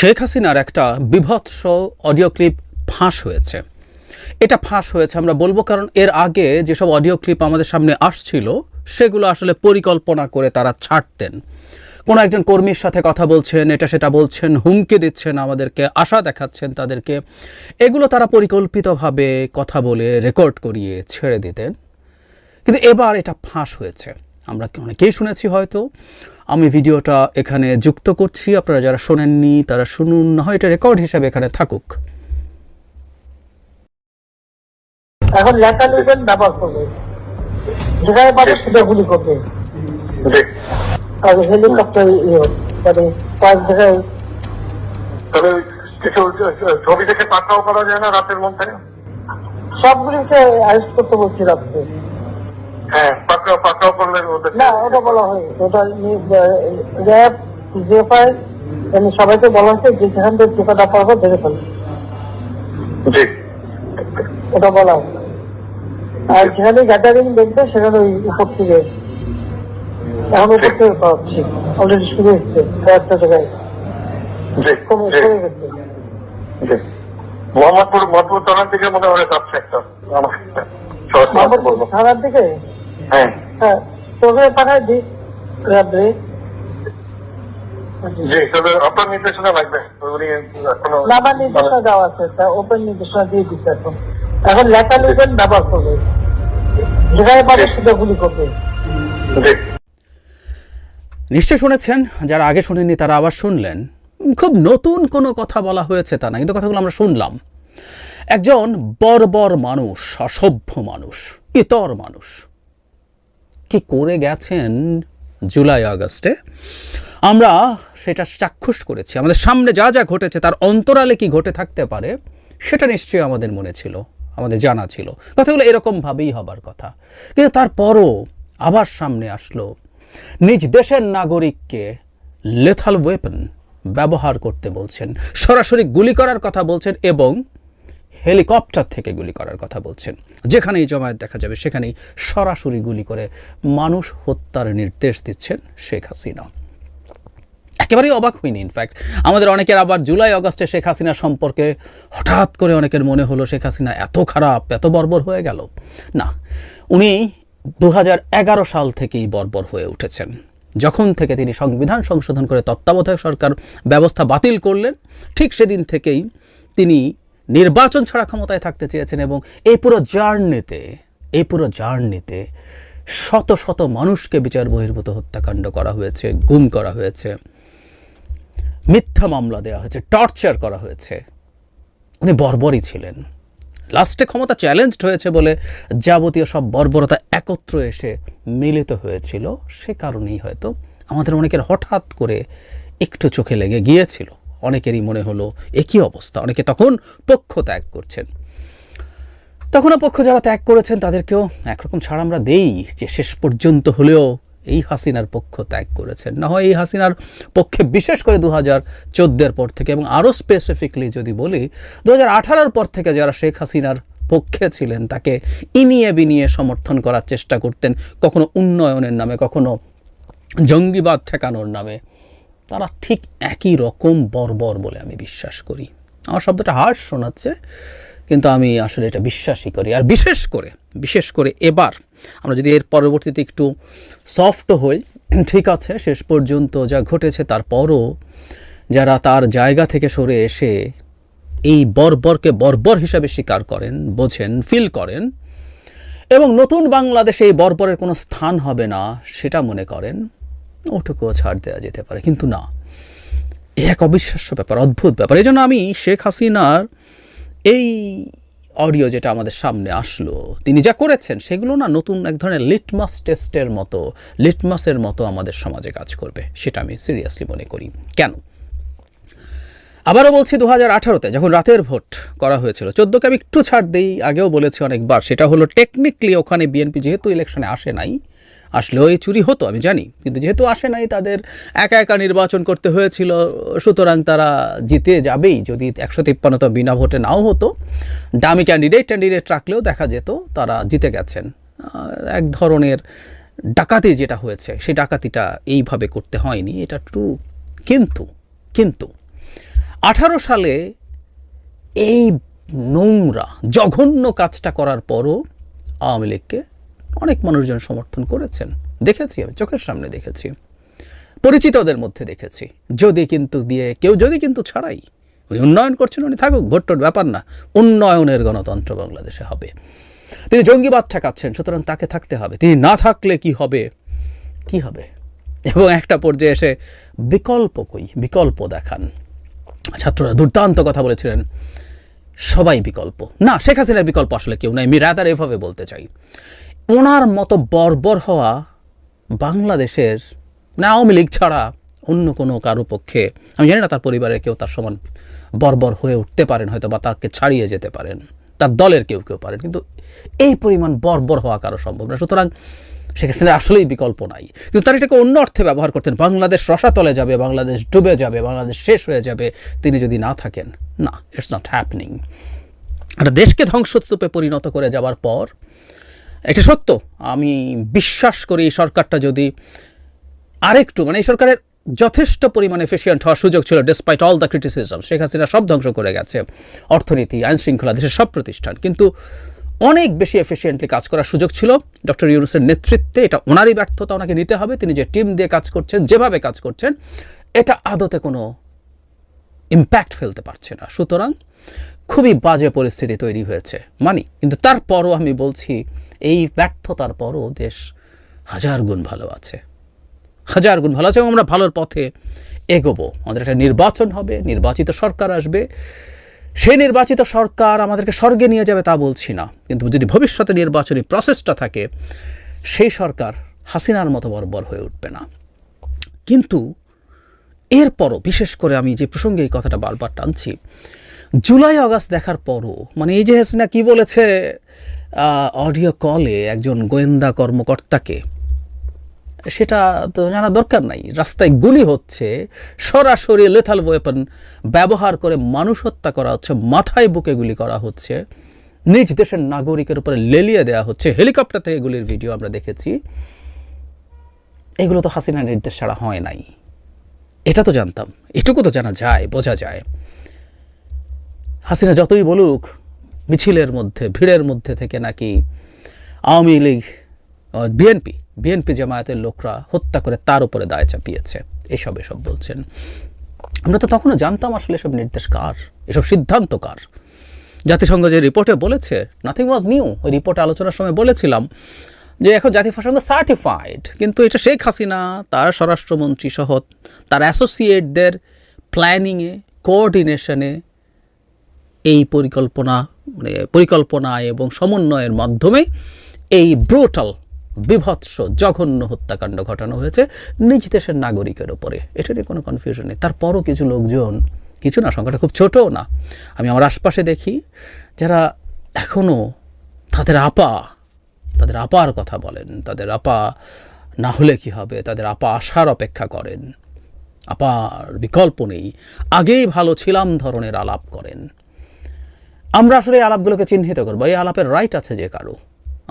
শেখ হাসিনার একটা বিভৎস অডিও ক্লিপ ফাঁস হয়েছে। এটা ফাঁস হয়েছে আমরা বলবো কারণ এর আগে যেসব অডিও ক্লিপ আমাদের সামনে আসছিল সেগুলো আসলে পরিকল্পনা করে তারা ছাড়তেন। কোনো একজন কর্মীর সাথে কথা বলছেন, এটা সেটা বলছেন, হুমকি দিচ্ছেন, আমাদেরকে আশা দেখাচ্ছেন তাদেরকে, এগুলো তারা পরিকল্পিতভাবে কথা বলে রেকর্ড করিয়ে ছেড়ে দিতেন। কিন্তু এবার এটা ফাঁস হয়েছে, আমরা অনেকেই শুনেছি। হয়তো আমি ভিডিওটা এখানে যুক্ত করছি, আপনারা যারা শোনেননি তারা শুনুন, না হয় এটা রেকর্ড হিসাবে এখানে থাকুক। এখন লেখা লিখবেন, ব্যবহার করবে, যেখানে পাবে সেটা গুলি করবে। আর হেলিকপ্টার কয়েক জায়গায় তবে কিছু ছবি থেকে পাকড়াও করা যায় না রাতের মধ্যে? সবগুলিকে অ্যারেস্ট করতে বলছি রাত্রে। হ্যাঁ, পাকড়াও করলে না, ওটা বলা হয়, ওটা র্যাব জিএফআই সবাইকে বলা হয়েছে যে যেখান থেকে টিকাটা পাবো দেখে ফেলবে, ওটা বলা হয়। আর যেখানে গ্যাদারিং দেখবে সেখানে ওই উপর থেকে, এখন উপর থেকে পাচ্ছি, অলরেডি শুরু হচ্ছে কয়েকটা জায়গায় কমে গেছে। মোহাম্মদপুর থানার দিকে মনে হয় যাচ্ছে একটা থানার দিকে। হ্যাঁ হ্যাঁ, তোকে পাঠাই দিই রাত্রে। জি, তবে আপনার নির্দেশনা লাগবে। আমার নির্দেশনা দেওয়া আছে, ওপেন নির্দেশনা দিয়ে দিচ্ছে। এখন লেখা লিখবেন, ব্যবহার করবে, যেখানে পাবে সেটা গুলি করবে। নিশ্চয় শুনেছেন, যারা আগে শোনেননি তারা আবার শুনলেন। খুব নতুন কোনো কথা বলা হয়েছে তা না, কিন্তু কথাগুলো আমরা শুনলাম। একজন বর্বর মানুষ, অসভ্য মানুষ, ইতর মানুষ কি করে গেছেন জুলাই আগস্টে, আমরা সেটা চাক্ষুষ করেছি। আমাদের সামনে যা যা ঘটেছে তার অন্তরালে কি ঘটে থাকতে পারে সেটা নিশ্চয়ই আমাদের মনে ছিল, আমাদের জানা ছিল। কথাগুলো এরকমভাবেই হবার কথা, কিন্তু তারপরও আবার সামনে আসলো নিজ দেশের নাগরিককে লেথাল ওয়েপন ব্যবহার করতে বলছেন, সরাসরি গুলি করার কথা বলছেন এবং হেলিকপ্টার থেকে গুলি করার কথা বলছেন। যেখানেই জমায়েত দেখা যাবে সেখানেই সরাসরি গুলি করে মানুষ হত্যার নির্দেশ দিচ্ছেন শেখ হাসিনা। একেবারেই অবাক হইনি। ইনফ্যাক্ট আমাদের অনেকের আবার জুলাই আগস্টে শেখ হাসিনা সম্পর্কে হঠাৎ করে অনেকের মনে হলো শেখ হাসিনা এত খারাপ, এত বর্বর হয়ে গেল। না, উনি 2011 সাল থেকেই বর্বর হয়ে উঠেছেন। যখন থেকে তিনি সংবিধান সংশোধন করে তত্ত্বাবধায়ক সরকার ব্যবস্থা বাতিল করলেন, ঠিক সেদিন থেকেই তিনি নির্বাচন ছাড়া ক্ষমতায় থাকতে চেয়েছেন। এবং এই পুরো জার্নিতে শত শত মানুষকে বিচার বহির্ভূত হত্যাকাণ্ড করা হয়েছে, গুম করা হয়েছে, মিথ্যা মামলা দেওয়া হয়েছে, টর্চার করা হয়েছে। উনি বর্বরই ছিলেন। লাস্টে ক্ষমতা চ্যালেঞ্জড হয়েছে বলে যাবতীয় সব বর্বরতা একত্র এসে মিলিত হয়েছিল। সে কারণেই হয়তো আমাদের অনেকের হঠাৎ করে একটু চোখে লেগে গিয়েছিল। অনেকেরই মনে হলো একই অবস্থা। অনেকে তখন পক্ষ ত্যাগ করছেন। তখনও পক্ষ যারা ত্যাগ করেছেন তাদেরকেও একরকম ছাড় আমরা দেই যে শেষ পর্যন্ত হলেও এই হাসিনার পক্ষ ত্যাগ করেছেন। না হয় এই হাসিনার পক্ষে বিশেষ করে 2014 পর থেকে, এবং আরও স্পেসিফিকলি যদি বলি 2018 পর থেকে যারা শেখ হাসিনার পক্ষে ছিলেন তাকে ইনিয়ে বিনিয়ে সমর্থন করার চেষ্টা করতেন, কখনো উন্নয়নের নামে, কখনো জঙ্গিবাদ ঠেকানোর নামে, তারা ঠিক একই রকম বর্বর বলে আমি বিশ্বাস করি। আমার শব্দটা হার্শ শোনাচ্ছে, কিন্তু আমি আসলে এটা বিশ্বাসই করি। আর বিশেষ করে এবার আমরা যদি এর পরবর্তীতে একটু সফট হই, ঠিক আছে, শেষ পর্যন্ত যা ঘটেছে তারপরও যারা তার জায়গা থেকে সরে এসে এই বর্বরকে বর্বর হিসাবে স্বীকার করেন, বোঝেন, ফিল করেন এবং নতুন বাংলাদেশে এই বর্বরের কোনো স্থান হবে না সেটা মনে করেন, ওটুকুও ছাড় দেওয়া যেতে পারে। কিন্তু না, এক অবিশ্বাস্য ব্যাপার, অদ্ভুত ব্যাপার। এই জন্য আমি শেখ হাসিনার এই অডিও যেটা আমাদের সামনে আসলো, তিনি যা করেছেন সেগুলো না নতুন এক ধরনের লিটমাসের মতো আমাদের সমাজে কাজ করবে, সেটা আমি সিরিয়াসলি মনে করি। কেন? আবারও বলছি, 2018-তে যখন রাতের ভোট করা হয়েছিল, 14কে আমি একটু ছাড় দিই, আগেও বলেছি অনেকবার, সেটা হলো টেকনিক্যালি ওখানে বিএনপি যেহেতু ইলেকশনে আসে নাই, আসলেও এই চুরি হতো আমি জানি, কিন্তু যেহেতু আসে নাই তাদের একা একা নির্বাচন করতে হয়েছিল, সুতরাং তারা জিতে যাবেই। যদি 153 বিনা ভোটে নাও হতো, ডামি ক্যান্ডিডেট রাখলেও দেখা যেত তারা জিতে গেছেন। এক ধরনের ডাকাতি যেটা হয়েছে সেই ডাকাতিটা এইভাবে করতে হয়নি, এটা ট্রু। কিন্তু 18 সালে এই নোংরা জঘন্য কাজটা করার পরও আওয়ামী লীগকে অনেক মানুষজন সমর্থন করেছেন, দেখেছি, আমি চোখের সামনে দেখেছি, পরিচিতদের মধ্যে দেখেছি। যদি কিন্তু দিয়ে কেউ যদি কিন্তু ছাড়াই উনি উন্নয়ন করছেন, উনি থাকুক, ভোটটোর ব্যাপার না, উন্নয়নের গণতন্ত্র বাংলাদেশে হবে। তিনি জঙ্গিবাদ ঠেকাচ্ছেন, সুতরাং তাকে থাকতে হবে। তিনি না থাকলে কি হবে, কি হবে? এবং একটা পর্যায়ে এসে বিকল্প দেখান। ছাত্ররা দুর্দান্ত কথা বলেছিলেন, সবাই বিকল্প না, শেখ হাসিনার বিকল্প আসলে কেউ নাই। আমি রাদার এভাবে বলতে চাই, ওনার মতো বর্বর হওয়া বাংলাদেশের মানে আওয়ামী লীগ ছাড়া অন্য কোনো কারো পক্ষে, আমি জানি না তার পরিবারের কেউ তার সমান বর্বর হয়ে উঠতে পারেন হয়তো, বা তাকে ছাড়িয়ে যেতে পারেন, তার দলের কেউ পারেন, কিন্তু এই পরিমাণ বর্বর হওয়া কারো সম্ভব না। সুতরাং শেখ হাসিনার আসলেই বিকল্প নাই। কিন্তু তার এটাকে অন্য অর্থে ব্যবহার করতেন, বাংলাদেশ রসাতলে যাবে, বাংলাদেশ ডুবে যাবে, বাংলাদেশ শেষ হয়ে যাবে তিনি যদি না থাকেন। না, ইটস নট হ্যাপনিং। একটা দেশকে ধ্বংসস্তূপে পরিণত করে যাওয়ার পর, এটা সত্য, আমি বিশ্বাস করি এই সরকারটা যদি আরেকটু মানে এই সরকারের যথেষ্ট পরিমাণে এফিশিয়েন্ট হওয়ার সুযোগ ছিল, despite all the criticism. Sheikh Hasina সব ধ্বংস করে গেছে, অর্থনীতি, আইন শৃঙ্খলা, দেশের সব প্রতিষ্ঠান, কিন্তু অনেক বেশি এফিশিয়েন্টলি কাজ করার সুযোগ ছিল ডক্টর ইউনূসের নেতৃত্বে। এটা ওনারই ব্যর্থতা, ওনাকে নিতে হবে। তিনি যে টিম দিয়ে কাজ করছেন, যেভাবে কাজ করছেন, এটা আদতে কোনো ইম্প্যাক্ট ফেলতে পারছে না। সুতরাং খুবই বাজে পরিস্থিতি তৈরি হয়েছে মানি, কিন্তু তারপরও আমি বলছি এই ব্যর্থতার পরও দেশ হাজার গুণ ভালো আছে, হাজার গুণ ভালো আছে, এবং আমরা ভালোর পথে এগোবো। আমাদের একটা নির্বাচন হবে, নির্বাচিত সরকার আসবে, সেই নির্বাচিত সরকার আমাদেরকে স্বর্গে নিয়ে যাবে তা বলছি না, কিন্তু যদি ভবিষ্যতে নির্বাচনী প্রসেসটা থাকে, সেই সরকার হাসিনার মতো বর্বর হয়ে উঠবে না। কিন্তু এরপরও বিশেষ করে আমি যে প্রসঙ্গে এই কথাটা বারবার টানছি, জুলাই আগস্ট দেখার পরও মানে এই যে হাসিনা কি বলেছে অডিও কলে একজন গোয়েন্দা কর্মকর্তাকে, সেটা তো জানা দরকার নাই। রাস্তায় গুলি হচ্ছে, সরাসরি লেথাল ওয়েপন ব্যবহার করে মানুষ হত্যা করা হচ্ছে, মাথায় বুকে গুলি করা হচ্ছে, নিজ দেশের নাগরিকের উপরে লেলিয়ে দেওয়া হচ্ছে, হেলিকপ্টার থেকে গুলির ভিডিও আমরা দেখেছি। এগুলো তো হাসিনার নির্দেশ ছাড়া হয় নাই, এটা তো জানতাম, এটুকু তো জানা যায়, বোঝা যায়। হাসিনা যতই বলুক মিছিলের মধ্যে, ভিড়ের মধ্যে থেকে নাকি আওয়ামী লীগ, বিএনপি জামায়াতের লোকরা হত্যা করে তার উপরে দায় চাপিয়েছে, এসব বলছেন। আমরা তো তখনও জানতাম আসলে এসব নির্দেশ কার, এসব সিদ্ধান্ত কার। জাতিসংঘ যে রিপোর্টে বলেছে, নাথিং ওয়াজ নিউ, ওই রিপোর্টে আলোচনার সময় বলেছিলাম যে এখন জাতিসংঘ সার্টিফাইড, কিন্তু এটা শেখ হাসিনা, তার স্বরাষ্ট্রমন্ত্রী সহ তার অ্যাসোসিয়েটদের প্ল্যানিংয়ে, কোঅর্ডিনেশনে, এই পরিকল্পনা এবং সমন্বয়ের মাধ্যমে এই ব্রুটাল, বিভৎস, জঘন্য হত্যাকাণ্ড ঘটানো হয়েছে নিজ দেশের নাগরিকের ওপরে। এটা নিয়ে কোনো কনফিউশন নেই। তারপরও কিছু লোকজন, কিছু না, সংখ্যাটা খুব ছোটও না, আমি আমার আশপাশে দেখি যারা এখনও তাদের আপার কথা বলেন, তাদের আপা না হলে কি হবে, তাদের আপা আসার অপেক্ষা করেন, আপার বিকল্প নেই, আগেই ভালো ছিলাম ধরনের আলাপ করেন। আমরা আসলে এই আলাপগুলোকে চিহ্নিত করবো, এই আলাপের রাইট আছে যে কারো,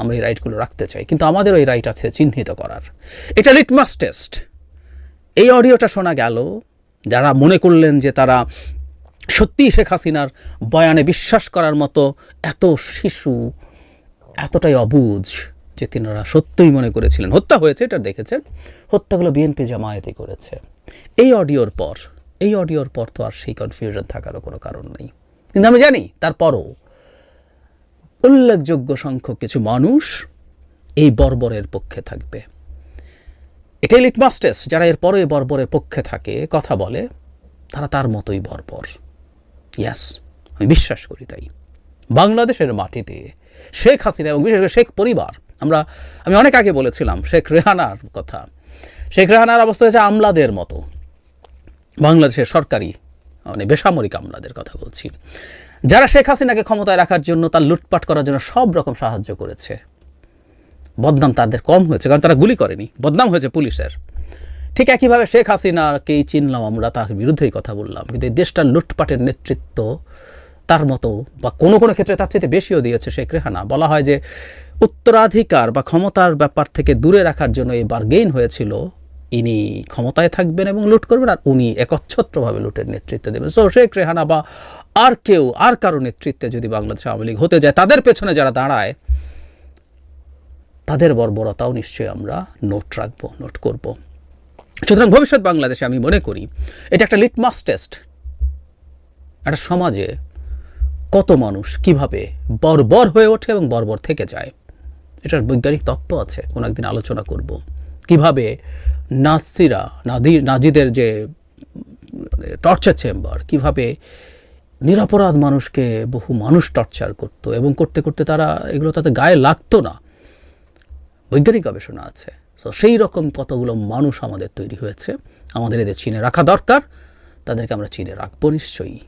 আমরা এই রাইটগুলো রাখতে চাই, কিন্তু আমাদেরও এই রাইট আছে চিহ্নিত করার। এটা লিটমাস টেস্ট। এই অডিওটা শোনা গেল, যারা মনে করলেন যে তারা সত্যিই শেখ হাসিনার বয়ানে বিশ্বাস করার মতো এত শিশু, এতটাই অবুঝ যে তিনারা সত্যিই মনে করেছিলেন হত্যা হয়েছে, এটা দেখেছেন, হত্যাগুলো বিএনপি জামায়াতই করেছে। এই অডিওর পর তো আর সেই কনফিউশন থাকারও কোনো কারণ নেই। কিন্তু আমি জানি তারপরও উল্লেখযোগ্য সংখ্যক কিছু মানুষ এই বর্বরের পক্ষে থাকবে। এটাই লিটমাস টেস্ট। যারা এরপরে বর্বরের পক্ষে থাকে, কথা বলে, তারা তার মতোই বর্বর। ইয়াস, আমি বিশ্বাস করি তাই। বাংলাদেশের মাটিতে শেখ হাসিনা এবং বিশেষ করে শেখ পরিবার, আমি অনেক আগে বলেছিলাম শেখ রেহানার কথা। শেখ রেহানার অবস্থা হয়েছে আমলাদের মতো, বাংলাদেশের সরকারি মানে বেসামরিক আমলাদের কথা বলছি, যারা শেখ হাসিনাকে ক্ষমতায় রাখার জন্য, তার লুটপাট করার জন্য সব রকম সাহায্য করেছে। বদনাম তাদের কম হয়েছে, কারণ তারা গুলি করেনি, বদনাম হয়েছে পুলিশের। ঠিক একইভাবে শেখ হাসিনাকেই চিনলাম আমরা, তার বিরুদ্ধেই কথা বললাম, কিন্তু এই দেশটার লুটপাটের নেতৃত্ব তার মতো বা কোনো ক্ষেত্রে তার চেয়ে বেশিও দিয়েছে শেখ রেহানা। বলা হয় যে উত্তরাধিকার বা ক্ষমতার ব্যাপার থেকে দূরে রাখার জন্য এই বার্গেইন হয়েছিল ইনি ক্ষমতায় থাকবেন এবং লুট করবেন, আর উনি একচ্ছত্রভাবে লুটের নেতৃত্ব দেবেন। সো শেখ রেহানা বা আর কেউ আর কারো নেতৃত্বে যদি বাংলাদেশ আওয়ামী লীগ হতে যায়, তাদের পেছনে যারা দাঁড়ায় তাদের বর্বরতাও নিশ্চয়ই আমরা নোট করব। সুতরাং ভবিষ্যৎ বাংলাদেশে আমি মনে করি এটা একটা লিটমাস টেস্ট, একটা সমাজে কত মানুষ কিভাবে বর্বর হয়ে ওঠে এবং বর্বর থেকে যায়। এটার বৈজ্ঞানিক তত্ত্ব আছে, কোনো একদিন আলোচনা করব। কিভাবে নাজিদের যে টর্চার চেম্বার, কিভাবে নিরপরাধ মানুষকে বহু মানুষ টর্চার করতো এবং করতে করতে তারা এগুলো তাদের গায়ে লাগতো না। বৈজ্ঞানিক গবেষণা আছে। তো সেই রকম কতগুলো মানুষ আমাদের তৈরি হয়েছে, আমাদের এদের চিনে রাখা দরকার, তাদেরকে আমরা চিনে রাখবো নিশ্চয়ই।